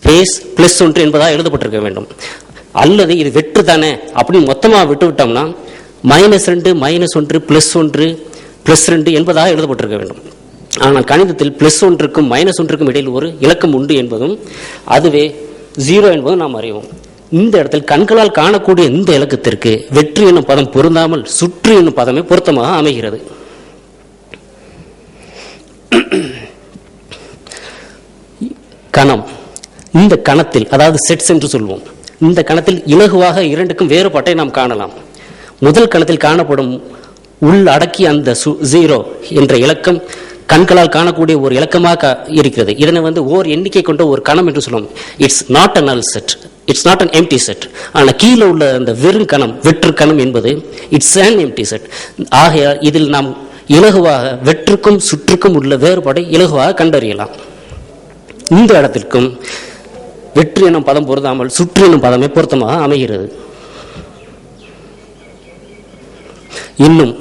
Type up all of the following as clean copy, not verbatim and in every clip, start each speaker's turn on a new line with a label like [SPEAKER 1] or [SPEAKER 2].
[SPEAKER 1] Space plus ஒன்று என்பதாக எழுதப்பட்டிருக்க வேண்டும். அல்லது இது வெற்று தானே அப்படின்னு மொத்தமாக விட்டு விட்டோம்னா -2 -1 +1 +2 என்பதாக எழுதப்பட்டிருக்க வேண்டும். ஆனால் கணிதத்தில் +1க்கும் -1க்கும் இடையில் ஒரு இலக்கம் உண்டு என்பதும் அதுவே 0 என்பதும் நாம் அறிவோம். இந்த இடத்தில் கண்களால் காணக்கூடிய இந்த இலக்கத்திற்கு வெற்று என்னும் பதம் பொருந்தாமல் சுற்று என்னும் பதமே பொருத்தமாக அமைகிறது. கணம், இந்த கணத்தில் அதாவது செட்ஸ் என்று சொல்வோம், இந்த கணத்தில் இலகுவாக இரண்டுக்கும் வேறுபாட்டை நாம் காணலாம். முதல் கணத்தில் காணப்படும் உள் அடக்கி அந்த 0 என்ற இலக்கம் கண்களால் காணக்கூடிய ஒரு இலக்கமாக இருக்கிறது. இதனை ஓர் எண்ணிக்கை கொண்ட ஒரு கணம் என்று சொல்லுவோம். It's not a null set, it's not an empty set. ஆனால் கீழே உள்ள அந்த வெறும் கணம், வெற்று கணம் என்பது இட்ஸ் அன் எம்டி செட். ஆகையால் இதில் நாம் இலகுவாக வெற்றுக்கும் சுற்றுக்கும் உள்ள வேறுபாடை இலகுவாக கண்டறியலாம். இந்த இடத்திற்கும் வெற்று எனும் பதம் பொருந்தாமல் சுற்று எனும் பதமே பொருத்தமாக அமைகிறது. இன்னும்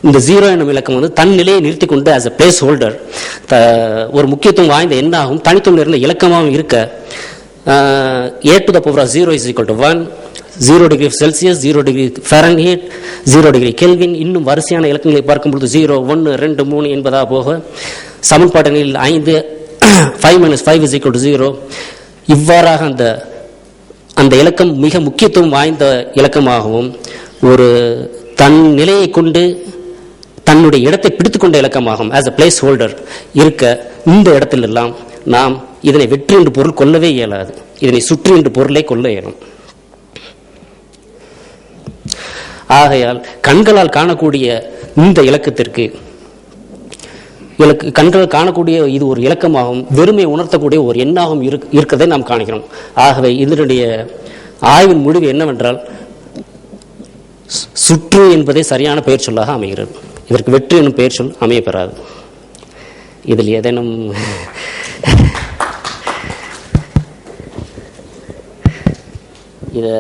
[SPEAKER 1] இந்த 0 எனும் இலக்கம் தன் நிலையை நிறுத்தி கொண்டு ஆஸ் எ பிளேஸ் ஹோல்டர் ஒரு முக்கியத்துவம் வாய்ந்த எண்ணாகவும் தனித்துவம் நிறைந்த இலக்கமாகவும் இருக்க a to the power of 0 is equal to 1, 0 degree Celsius, 0 degree Fahrenheit, 0 degree kelvin, இன்னும் வரிசையான இலக்கங்களை பார்க்கும்பொழுது 0, 1, 2, 3 என்பதாக போக சமன்பாட்டனில் 5 5 - 5 is equal to 0. இவ்வாறாக அந்த இலக்கம் மிக முக்கியத்துவம் வாய்ந்த இலக்கமாகவும் ஒரு தன் நிலையை கொண்டு தன்னுடைய இடத்தை பிடித்துக்கொண்ட இலக்கமாகும் ஆஸ் அ பிளேஸ் ஹோல்டர் இருக்க இந்த இடத்திலெல்லாம் நாம் இதனை வெற்று என்று பொருள் கொள்ளவே இயலாது. இதனை சுற்று என்று பொருளை கொள்ள இயலும். ஆகையால் கண்களால் காணக்கூடிய இந்த இலக்கத்திற்கு கண்கள் காணக்கூடிய இது ஒரு இலக்கமாகவும் வெறுமை உணர்த்தக்கூடிய ஒரு எண்ணாகவும் இருக்கிறதை நாம் காணுகிறோம். ஆகவே இதனுடைய ஆய்வின் முடிவு என்னவென்றால் சுற்று என்பதே சரியான பெயர் சொல்லாக அமைகிறது. இதற்கு வெற்று என்னும் பெயர் சொல் அமைய பெறாது. இதில் ஏதேனும் இதை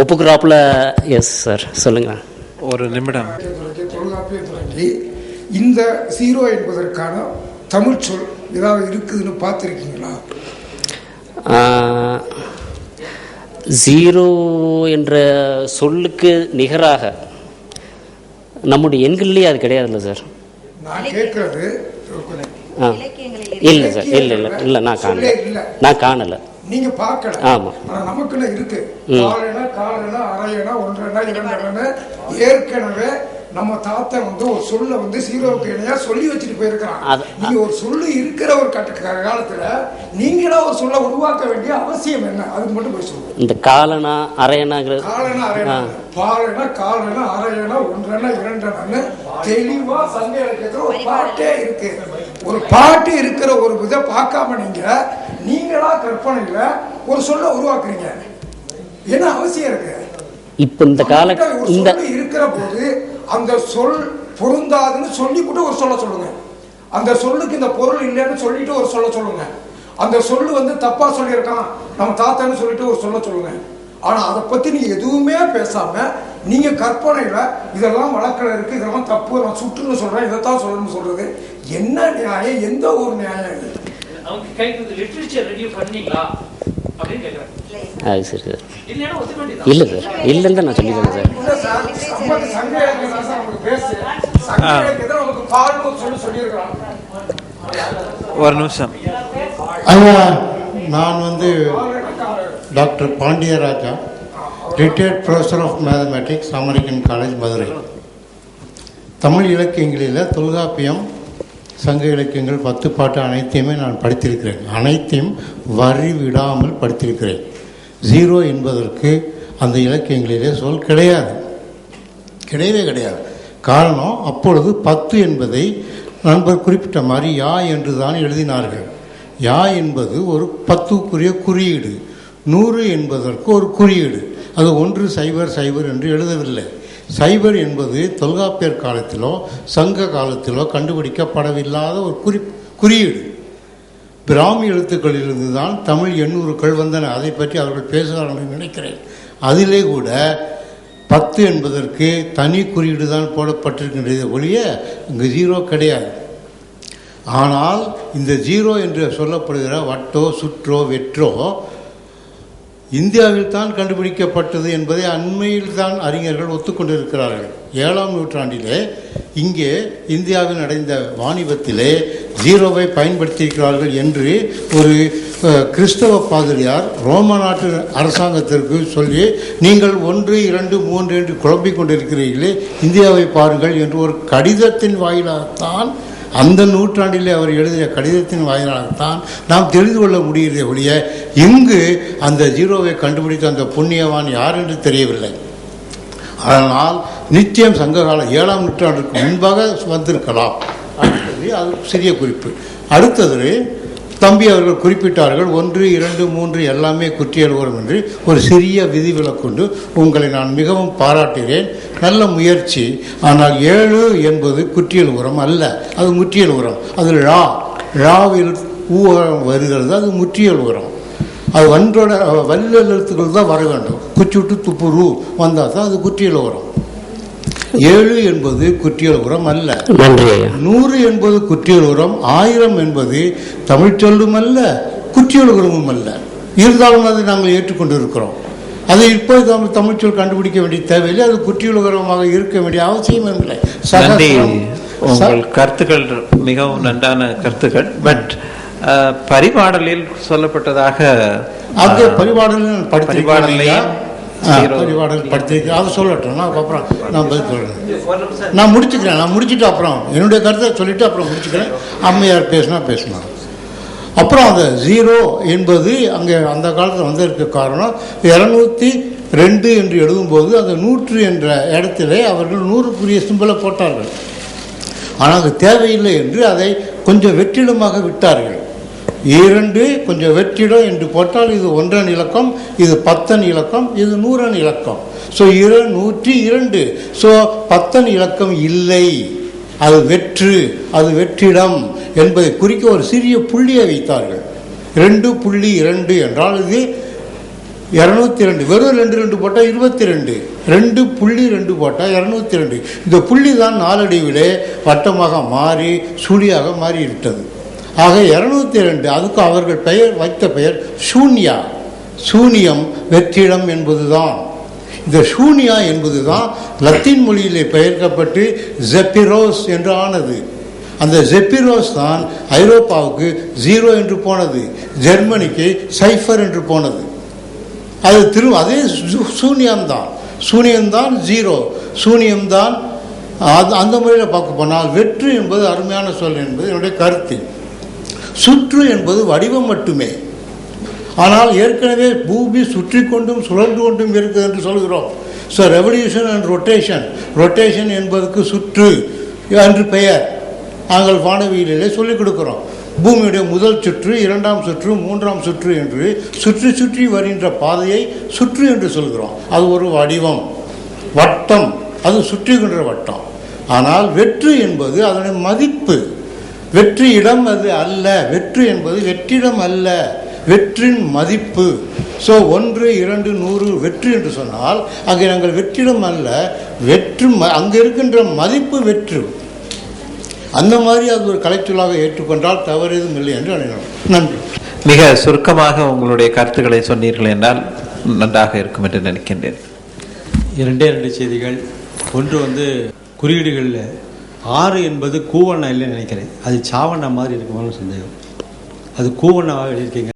[SPEAKER 1] ஒப்புக்கிறாப்புல? எஸ் சார், சொல்லுங்க.
[SPEAKER 2] ஒரு நிமிடம்.
[SPEAKER 3] இந்த 0 என்பதற்கான தமிழ் சொல் ஏதாவது இருக்குதுன்னு பார்த்துருக்கீங்களா?
[SPEAKER 1] 0 என்ற சொல்லுக்கு நிகராக நம்முடைய எண்கள்லேயே அது கிடையாதுல்ல சார்?
[SPEAKER 3] நான் கேட்கறது
[SPEAKER 1] இல்லை சார், இல்லை நான் காணல.
[SPEAKER 3] நீங்க பார்க்கல.
[SPEAKER 1] ஆமா,
[SPEAKER 3] நமக்குள்ள இருக்கு. காலனா அரையனா ஒன்றனா இரண்டனா ஏற்கனவே நம்ம தாத்தா ஒரு சொல்ல 0க்கு இணையா சொல்லி வச்சுட்டு போயிருக்கிறான். நீங்க ஒரு சொல்லு இருக்கிற ஒரு காலத்துல நீங்களா ஒரு சொல்ல உருவாக்க வேண்டிய அவசியம் என்ன? அதுக்கு மட்டும் போய் சொல்லுங்க. இந்த காலனா அரையனா பாலனா காலனா அரையனா ஒன்றனா இரண்டனா தெளிவா சங்க இலக்கியத்துல ஒரு பாட்டே இருக்கு. ஒரு பாட்டு இருக்கிற ஒரு இதை பார்க்காம நீங்களா கற்பனையில ஒரு சொல்ல உருவாக்குறீங்க. என்ன அவசியம் இருக்கு? இப்ப இந்த கால இருக்கிற போது அந்த சொல் பொருந்தாதுன்னு சொல்லிவிட்டு ஒரு சொல்ல சொல்லுங்க. அந்த சொல்லுக்கு இந்த பொருள் இல்லைன்னு சொல்லிட்டு ஒரு சொல்ல சொல்லுங்க. அந்த சொல்லு தப்பா சொல்லியிருக்கான் நம்ம தாத்தான்னு சொல்லிட்டு ஒரு சொல்ல சொல்லுங்க. ஆனா அதை பத்தி நீங்க எதுவுமே பேசாம நீங்க கற்பனையில இதெல்லாம் வழக்கில் இருக்கு, இதெல்லாம் தப்பு, நான் சுற்றுன்னு சொல்றேன், இதைத்தான் சொல்லணும்னு சொல்றது என்ன நியாயம்? எந்த ஒரு நியாயம் இது?
[SPEAKER 1] அது சரி சார். இல்லை சார், இல்லைன்னு தான் நான் சொல்லிக்கிறேன் சார்.
[SPEAKER 2] ஒரு நிமிஷம்.
[SPEAKER 4] ஐயா, நான் doctor Pandiyaraja, retired professor of mathematics, American college, Madurai. Tamil இலக்கியங்களில் தொல்காப்பியம், சங்க இலக்கியங்கள், 10 பாட்டு அனைத்தையுமே நான் படித்திருக்கிறேன். அனைத்தையும் வரி விடாமல் படித்திருக்கிறேன். 0 என்பதற்கு அந்த இலக்கியங்களிலே சொல் கிடையாது, கிடையவே கிடையாது. காரணம், அப்பொழுது 10 என்பதை நண்பர் குறிப்பிட்ட மாதிரி யா என்று தான் எழுதினார்கள். யா என்பது ஒரு 10க்குரிய குறியீடு, 100 என்பதற்கு ஒரு குறியீடு. அது 1 0 0 என்று எழுதவில்லை. 0 என்பது தொல்காப்பியர் காலத்திலோ சங்க காலத்திலோ கண்டுபிடிக்கப்படவில்லாத ஒரு குறியீடு. பிராமி எழுத்துக்களிலிருந்து தான் தமிழ் எண்ணூறுக்கள் வந்தன. அதை பற்றி அவர்கள் பேசுகிறார்கள் நினைக்கிறேன். அதிலே கூட 10 என்பதற்கு தனி குறியீடு தான் போடப்பட்டிருக்கின்றது ஒழிய இங்கு 0 கிடையாது. ஆனால் இந்த ஜீரோ என்று சொல்லப்படுகிற வட்டோ சுற்றோ வெற்றோ இந்தியாவில் தான் கண்டுபிடிக்கப்பட்டது என்பதை அண்மையில் தான் அறிஞர்கள் ஒத்துக்கொண்டிருக்கிறார்கள். 7ஆம் நூற்றாண்டிலே இங்கே இந்தியாவில் நடந்த வாணிபத்திலே ஜீரோவை பயன்படுத்தியிருக்கிறார்கள் என்று ஒரு கிறிஸ்தவ பாதிரியார் ரோம நாட்டு அரசாங்கத்திற்கு சொல்லி, நீங்கள் 1, 2, 3 என்று குழம்பிக் கொண்டிருக்கிறீர்களே, இந்தியாவை பாருங்கள் என்று ஒரு கடிதத்தின் வாயிலாகத்தான், அந்த நூற்றாண்டிலே அவர் எழுதிய கடிதத்தின் வாயிலாகத்தான் நாம் தெரிந்து கொள்ள முடிகிறதே ஒழிய இங்கு அந்த ஜீரோவை கண்டுபிடித்த அந்த புண்ணியவான் யார் என்று தெரியவில்லை. அதனால் நிச்சயம் சங்ககால 7ஆம் நூற்றாண்டுக்கு முன்பாக வந்திருக்கலாம். அது சிறிய குறிப்பு. அடுத்தது தம்பி அவர்கள் குறிப்பிட்டார்கள் 1, 2, 3 எல்லாமே குற்றியல் உரம் என்று ஒரு சிறிய விதிவிலக்குண்டு உங்களை நான் மிகவும் பாராட்டுகிறேன். நல்ல முயற்சி. ஆனால் 7 என்பது குற்றியல் உரம் அல்ல, அது முற்றியல் உரம். அது ழாவில் ஊரம் வருகிறது, அது முற்றியல் உரம். அது வன்றோட வல்ல எழுத்துக்கள் தான் வர வேண்டும். குச்சுட்டு துப்பு ரூ வந்தால் தான் அது குற்றியல் உரம். 7 என்பது குற்றியல் உரம் அல்ல. 100 என்பது குற்றியல் உரம். 1000 என்பது தமிழ் சொல்லும் அல்ல, குற்றியல் உரமும் அல்ல. இருந்தாலும் அதை நாங்கள் ஏற்றுக்கொண்டு இருக்கிறோம். அதை இப்போது தமிழ் சொல் கண்டுபிடிக்க வேண்டிய தேவையில்லை. அது குற்றியல் உரமாக இருக்க வேண்டிய அவசியமும் இல்லை.
[SPEAKER 2] உங்கள் கருத்துக்கள் மிகவும் நன்றான கருத்துக்கள். பட் பரிபாடலில் சொல்லப்பட்டதாக
[SPEAKER 4] அங்கே பரிபாடல் படித்திருக்கேன். அதை சொல்லட்டும், நான் அப்புறம் நான் பதில் சொல்கிறேன். நான் முடிச்சுட்டு அப்புறம் என்னுடைய கருத்தை சொல்லிட்டு அப்புறம் முடிச்சுக்கிறேன். அம்மையார் பேசணும். அப்புறம் அந்த ஜீரோ என்பது அங்கே அந்த காலத்தில் வந்ததற்கு காரணம் 202 என்று எழுதும்போது அந்த 100 என்ற இடத்திலே அவர்கள் 100க்குரிய சிம்பலை போட்டார்கள். ஆனால் அது தேவையில்லை என்று அதை கொஞ்சம் வெற்றிடமாக விட்டார்கள். 2 கொஞ்சம் வெற்றிடம் என்று போட்டால் இது 1 இலக்கம், இது 10 இலக்கம், இது 100 இலக்கம். ஸோ 102. ஸோ 10 இலக்கம் இல்லை, அது அது வெற்றிடம் என்பதை குறிக்க ஒரு சிறிய புள்ளியை வைத்தார்கள். 2.2 என்றால் இது 202. வெறும் 2 போட்டால் 22. 2.2 போட்டால் 202. இந்த புள்ளி தான் நாளடைவிலே வட்டமாக மாறி சுழியாக மாறிவிட்டது. ஆக 202. அதுக்கு அவர்கள் வைத்த பெயர் சூன்யா. சூனியம் வெற்றிடம் என்பதுதான். இந்த சூன்யா என்பதுதான் லத்தீன் மொழியிலே பெயர்க்கப்பட்டு ஜெப்பிரோஸ் என்று ஆனது. அந்த ஜெப்பிரோஸ் தான் ஐரோப்பாவுக்கு 0 என்று போனது, ஜெர்மனிக்கு சைஃபர் என்று போனது. அது அதே சூன்யம்தான். 0, சூன்யம்தான். அந்த முறையில் பார்க்க போனால் வெற்று என்பது அருமையான சொல் என்பது என்னுடைய கருத்து. சுற்று என்பது வடிவம் மட்டுமே. ஆனால் ஏற்கனவே பூமி சுற்றி கொண்டும் சுழன்று கொண்டும் இருக்குது என்று சொல்கிறோம். ஸோ ரெவல்யூஷன் அண்ட் ரொட்டேஷன் என்பதற்கு சுற்று என்று பெயர் நாங்கள் வானவியலிலே சொல்லிக் கொடுக்கிறோம். பூமியுடைய முதல் சுற்று, 2ஆம் சுற்று, 3ஆம் சுற்று என்று சுற்றி வருகின்ற பாதையை சுற்று என்று சொல்கிறோம். அது ஒரு வடிவம், வட்டம், அது சுற்றுகின்ற வட்டம். ஆனால் வெற்று என்பது அதனுடைய மதிப்பு. வெற்றி இடம் அது அல்ல. வெற்று என்பது வெற்றிடம் அல்ல, வெற்றின் மதிப்பு. ஸோ 1, 2, 100 வெற்றி என்று சொன்னால் அங்கே நாங்கள் வெற்றிடம் அல்ல, அங்கே இருக்கின்ற மதிப்பு வெற்று. அந்த மாதிரி அது ஒரு கலைச்சொல்லாக ஏற்றுக்கொண்டால் தவறுதும் இல்லை என்று நினைக்கிறோம். நன்றி.
[SPEAKER 2] மிக சுருக்கமாக உங்களுடைய கருத்துக்களை சொன்னீர்கள் என்றால் நன்றாக இருக்கும் என்று நினைக்கின்றேன்.
[SPEAKER 5] 2 செய்திகள். ஒன்று குறியீடுகளில் 6 என்பது கூவண்ணா இல்லைன்னு நினைக்கிறேன். அது சாவண்ணா மாதிரி இருக்குமான்னு சந்தேகம். அது கூவண்ணாவாக எழுதியிருக்கீங்க.